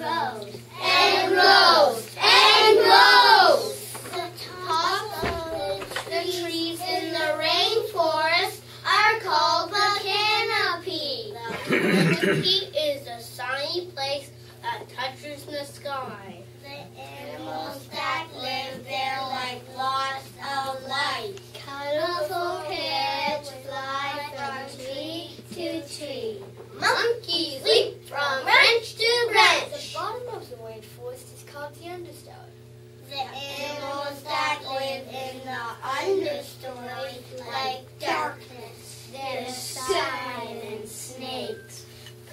grows and grows and grows. The tops of the trees in the rainforest are called the canopy. The canopy is a sunny place that touches the sky. The animals that live there like lots of light. Colorful kids fly from tree to tree. Monkeys leap from branch to branch. The bottom of the rainforest is called the understory. The animals that live in the understory like darkness. There's sand and snakes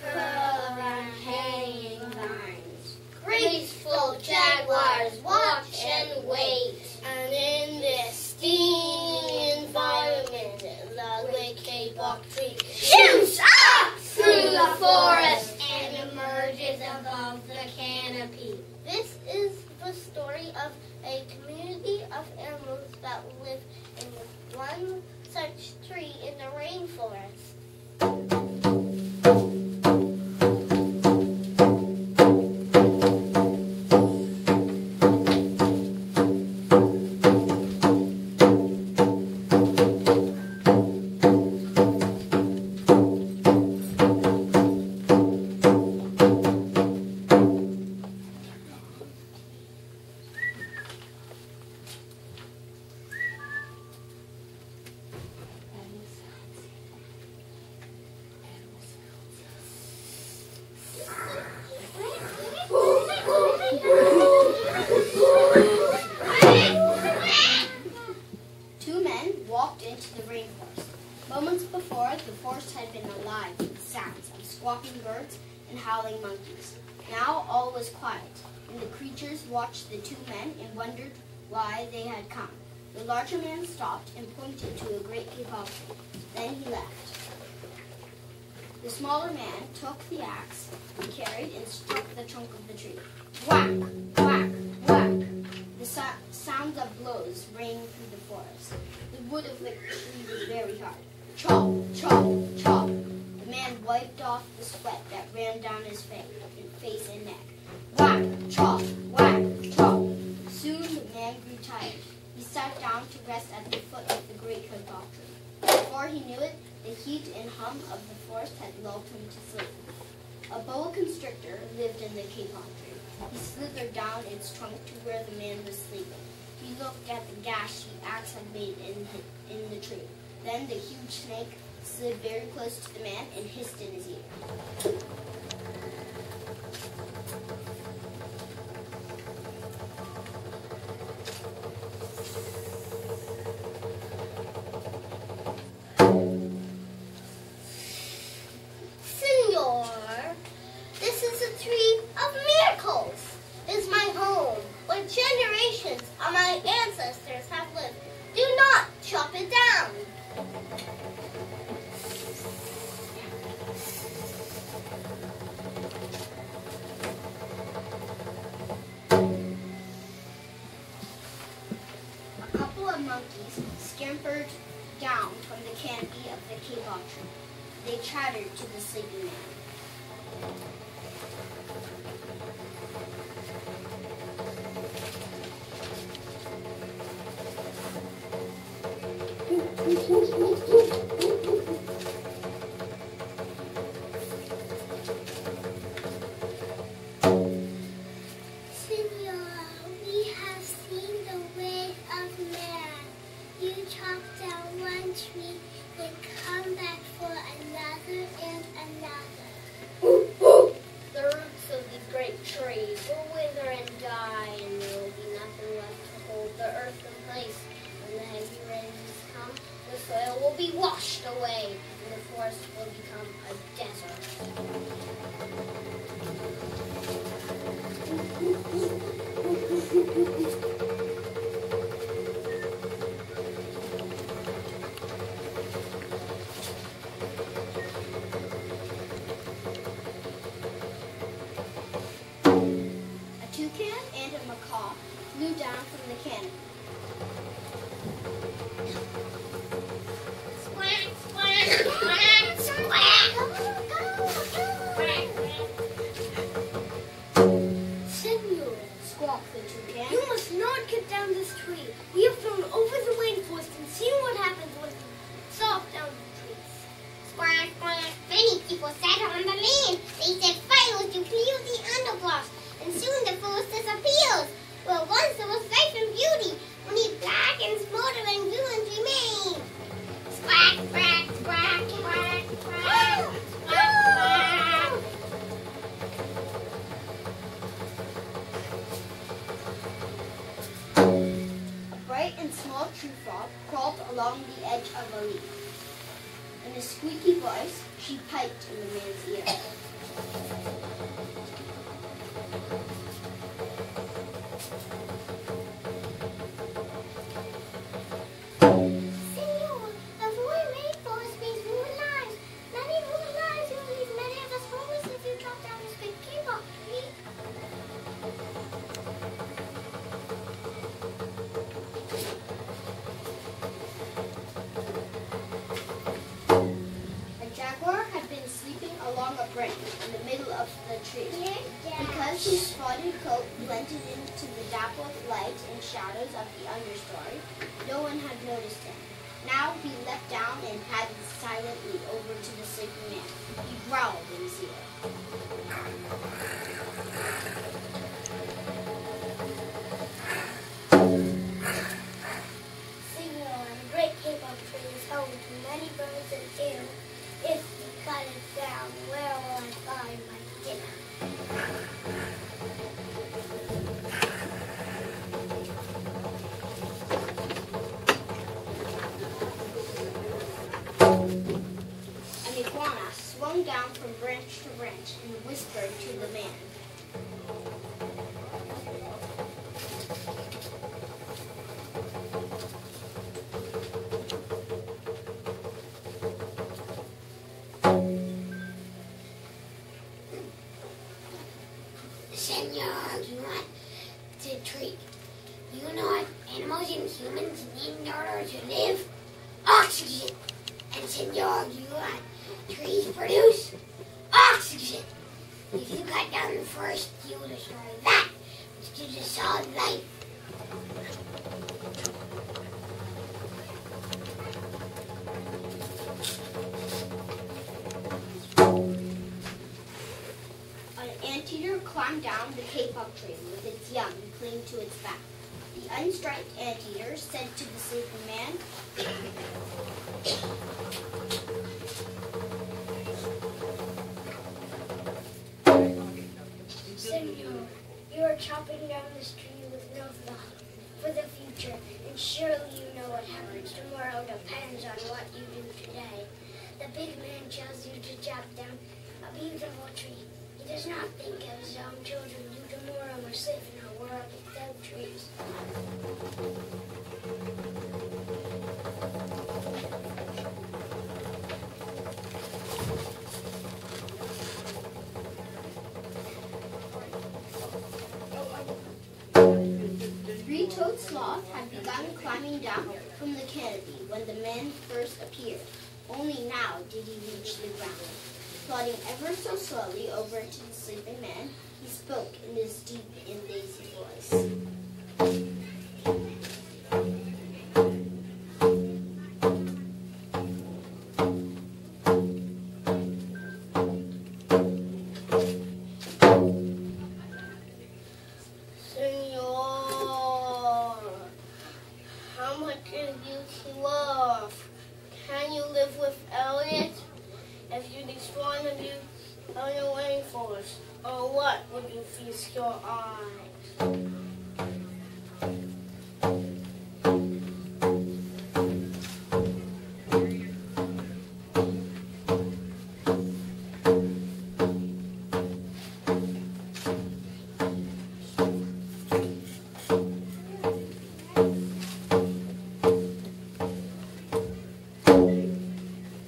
curl around hanging vines. Graceful jaguars watch and wait. And in this stinging environment, the wicked buck tree shoots up through the forest and emerges above the canopy. This is the story of a community of animals that live in one such tree in the rainforest. Two men walked into the rainforest. Moments before, the forest had been alive with sounds of squawking birds and howling monkeys. Now all was quiet, and the creatures watched the two men and wondered why they had come. The larger man stopped and pointed to a great peepal tree. Then he left. The smaller man took the axe he carried and struck the trunk of the tree. Whack, whack, whack. The sound of blows rang through the forest. The wood of the tree was very hard. Chop, chop, chop. The man wiped off the sweat that ran down his face and neck. Whack, chop, whack, chop. Soon the man grew tired. He sat down to rest at the foot of the great peepal tree. Before he knew it, the heat and hum of the forest had lulled him to sleep. A boa constrictor lived in the capon tree. He slithered down its trunk to where the man was sleeping. He looked at the gash the axe had made in the tree. Then the huge snake slid very close to the man and hissed in his ear. Senor, this is a tree of miracles. It is my home, where generations of my ancestors have lived. Do not chop it down. A couple of monkeys scampered down from the canopy of the capon tree. They chattered to the sleeping man. Senor, we have seen the ways of man. You chop down one tree, then come back for another and another. The roots of these great trees will wither and die, and there will be nothing left to hold the earth in place. When the heavy rains come, the soil will be washed away, and the forest will become a desert. A toucan and a macaw flew down from the canopy. Squawk, squawk, squawk, squawk. squawked the toucan. You must not cut down this tree. We have flown over the rainforest and seen what happens when you chop down the trees. Squawk, squawk. Many people sat on the land. They set fires to clear the underbrush, and soon the forest disappears. Well, once there was life and beauty, only black and smoldering ruins remain. Squawk, squawk, squawk, squawk, squawk, squawk, squawk. A bright and small tree frog crawled along the edge of a leaf. In a squeaky voice, she piped in the man's ear. Senor, the full rainforest means ruined lives. Many ruined lives will leave many of us homeless if you chop down this big K-pop tree. A jaguar had been sleeping along a branch in the middle of the tree. Because his spotted coat blended into the dappled light and shadows of the understory, no one had noticed him. Now he leapt down and padded silently over to the sleeping man. He growled in his ear. Senor, the great K-pop tree is home to many birds and deer. If you cut it down, where will I find my dinner? An iguana swung down from branch to branch and whispered to the man. Senor, do not to treat. You know what animals and humans need in order to live? Oxygen. And senor, do you know what trees produce? Oxygen. If you cut down the forest, you will destroy that, which gives us all life. An anteater climbed down the K-pop tree with its young clinging to its back. The unstriped anteater said to the sleeping man, Senor, you are chopping down this tree with no thought for the future, and surely you know what happens tomorrow depends on what you do today. The big man tells you to chop down a beautiful tree. He does not think of his own children. You tomorrow must live in a world without trees. The three-toed sloth had begun climbing down from the canopy when the man first appeared. Only now did he reach the ground. Plodding ever so slowly over to the sleeping man, he spoke in his deep and lazy voice. Senor, how much is you worth? Can you live without it? If you destroy the rainforest, or what would you feast your eyes?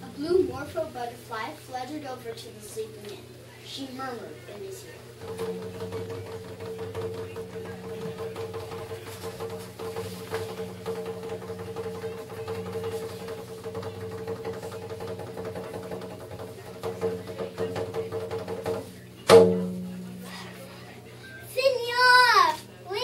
A blue morpho butterfly fluttered over to the sleeping man. She murmured in his ear. Senor, we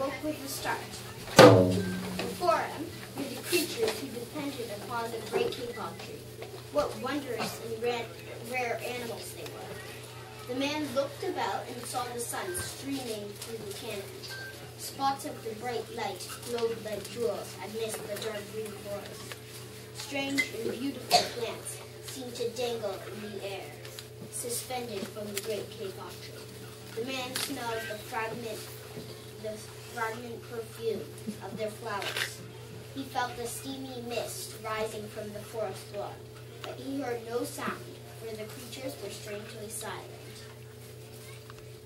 awoke with a start. Before him were the creatures who depended upon the great kapok tree. What wondrous and rare animals they were. The man looked about and saw the sun streaming through the canopy. Spots of the bright light glowed like jewels amidst the dark green forest. Strange and beautiful plants seemed to dangle in the air, suspended from the great kapok tree. The man smelled the fragrant perfume of their flowers. He felt the steamy mist rising from the forest floor, but he heard no sound, for the creatures were strangely silent.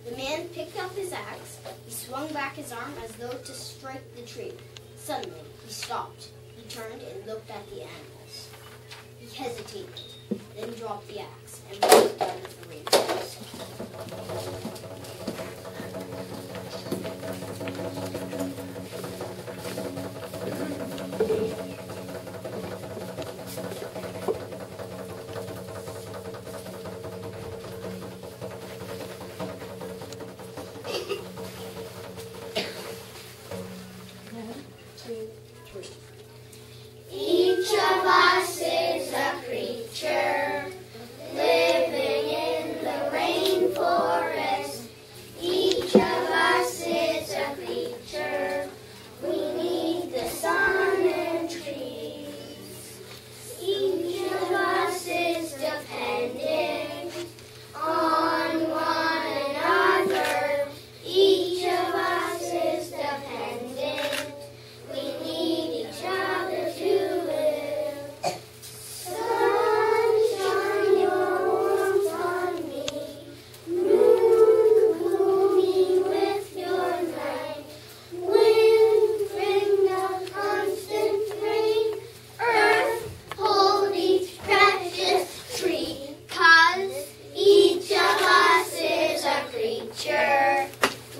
The man picked up his axe. He swung back his arm as though to strike the tree. Suddenly, he stopped. He turned and looked at the animals. He hesitated, then dropped the axe and walked out of the rainforest. Each of us is a creature living in the rainforest. Each of us is a creature. We need the sun and trees. Each of us is dependent on one another. Each of us is dependent. We need each other to live. Sunshine, your warmth on me. Moon, cool me with your light. Wind, bring the constant rain. Earth, hold each precious tree. 'Cause each of us is a creature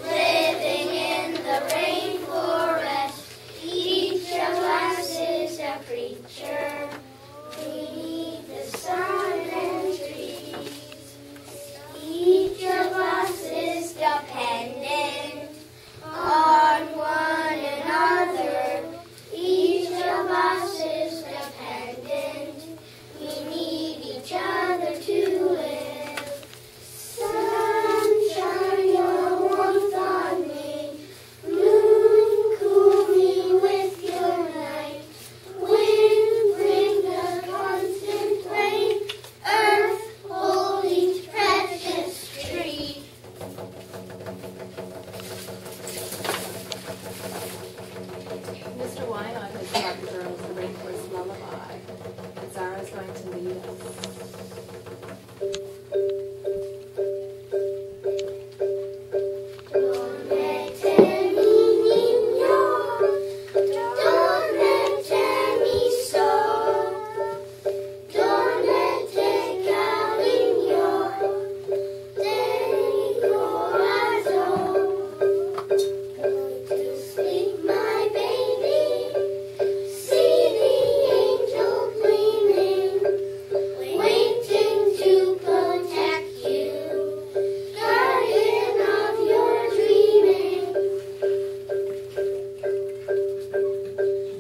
living in the rainforest. Each of us is a creature. We need the sun and trees. Each of us is dependent on one another. Each of us is dependent. We need each other to live. Sunshine, your warmth on me. Moon, cool me with your light. Wind, bring the constant rain. Earth, hold each precious tree. Mr. Wynot has taught the girls the Rainforest Lullaby, and Zara's going to lead Dormete mi niño, dormete mi sol, dormete cariño de mi corazón. Go to sleep, my baby, see the angel gleaming, waiting to protect you, guardian of your dreaming.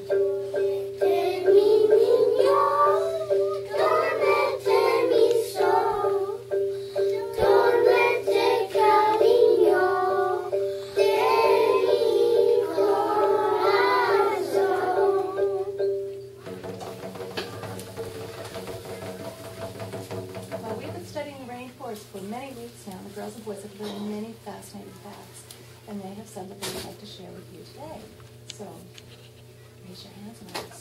Dormete mi niño, dormete mi sol, dormete cariño de mi corazón. Well, we've been studying the rainforest for many weeks now. The girls and boys have learned many fascinating facts, and they have some that they would like to share with you today. So, raise your hands and let's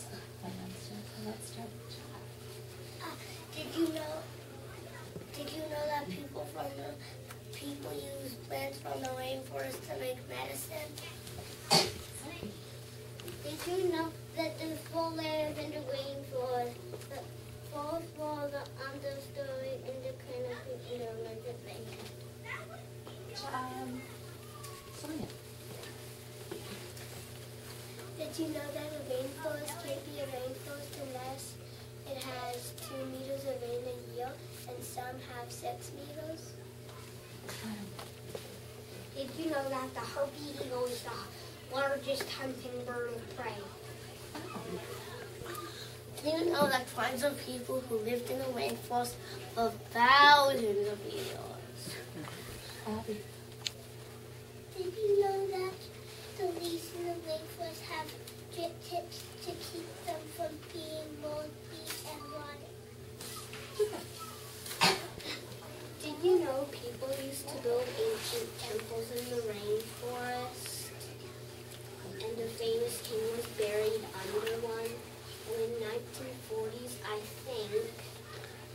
start the chat. Did you know that people use plants from the rainforest to make medicine? Did you know that there's 4 layers in the rainforest? The fourth wall, the understory, and the canopy, and the emergent layer. Sonia. Did you know that a rainforest can't be a rainforest unless it has 2 meters of rain a year, and some have 6 meters? Did you know that the harpy eagle is the largest hunting bird of prey. Do you know that tribes of people who lived in the rainforest for thousands of years? Abby. Did you know that the leaves in the rainforest have drip tips to keep them from being moldy and rotting? Did you know people used to build ancient temples in the rainforest? And a famous king was buried under one. And in the 1940s, I think,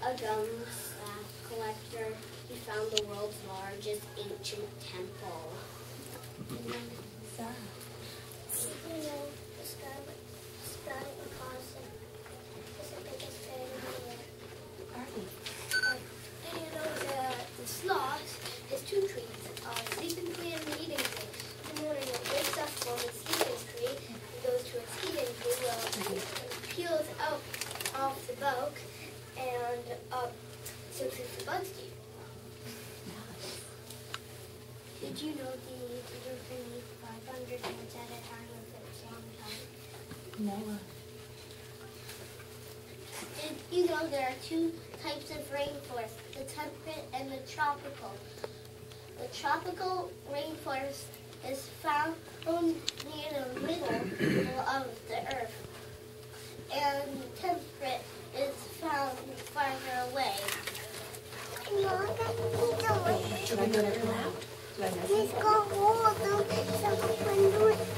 a gum sack collector, he found the world's largest ancient temple. Sarah. You know, the sky cosmic is the biggest bird in the world. Arby. Do you know the sloth has two trees, a sleeping tree and an eating tree? In the morning, it wakes up on its sleeping tree and goes to its eating tree where it peels out off the bulk and soaks into the bugs to eat. Did you know the eater can eat 500 ants at a time if it's a long time? Noah. Did you know there are two types of rainforest, the temperate and the tropical? The tropical rainforest is found near the middle of the earth, and the temperate is found farther away. Should I go to clap? Did I miss Let's it? go hold them.